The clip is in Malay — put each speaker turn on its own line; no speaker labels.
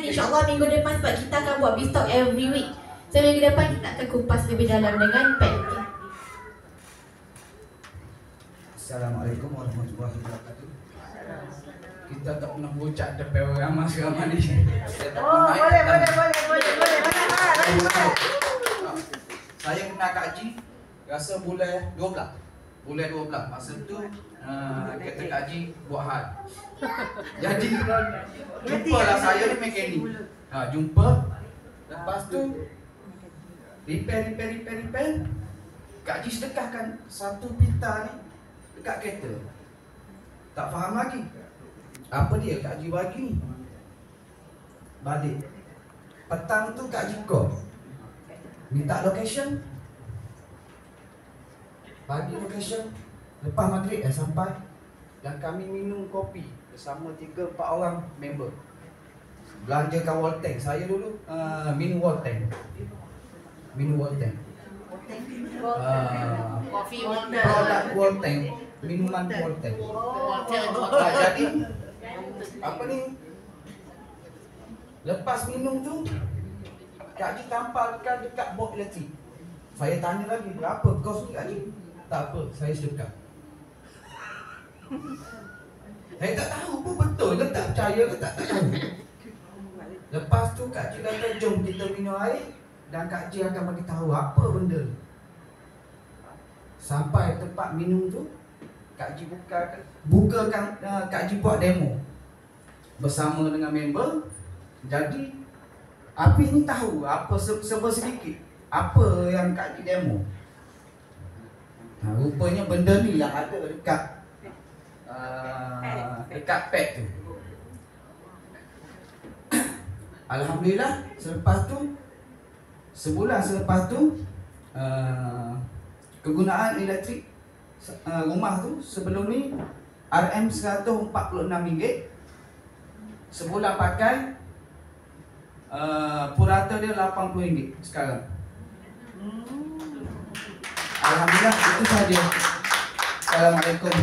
InsyaAllah minggu depan, sebab kita akan buat B-Stock every week. So minggu depan kita akan kupas lebih dalam dengan pet.
Assalamualaikum warahmatullahi wabarakatuh. Kita tak pernah berucap depan orang ramai ni.
Boleh.
Saya kena kaji rasa bulan 12. Bulan 12 masa tu kata kaji buat hal. Jadi jumpalah saya ni mekanik. Jumpa. Lepas tu repair. Kaji sedekahkan satu pita ni dekat kereta. Tak faham lagi. Apa dia Kak Haji bagi ni? Balik. Petang tu Kak Haji call. Minta location. Bagi location. Lepas maghrib sampai. Dan kami minum kopi bersama 3-4 orang member. Belanjakan wall tank. Saya dulu minum wall tank.
Coffee water.
Produk wall tank. Minuman wall tank. Jadi apa ni? Lepas minum tu Kak Haji tampalkan dekat bot elektrik. Saya tanya lagi, berapa kos ni Kak Haji? Tak apa, saya sedekah. Saya tak tahu pun betul ke tak percaya ke tak tahu. Lepas tu Kak Haji kata, jom kita minum air. Dan Kak Haji akan bagi tahu apa benda. Sampai tempat minum tu Kak Haji bukakan Kak Haji buat demo bersama dengan member. Jadi Apis ni tahu apa serba sedikit apa yang Kak Haji demo. Rupanya benda ni yang ada dekat pad tu. Alhamdulillah, sebulan selepas tu kegunaan elektrik rumah tu sebelum ni RM RM146. Sebulan pakai purata dia RM80 sekarang. Alhamdulillah, itu saja. Assalamualaikum.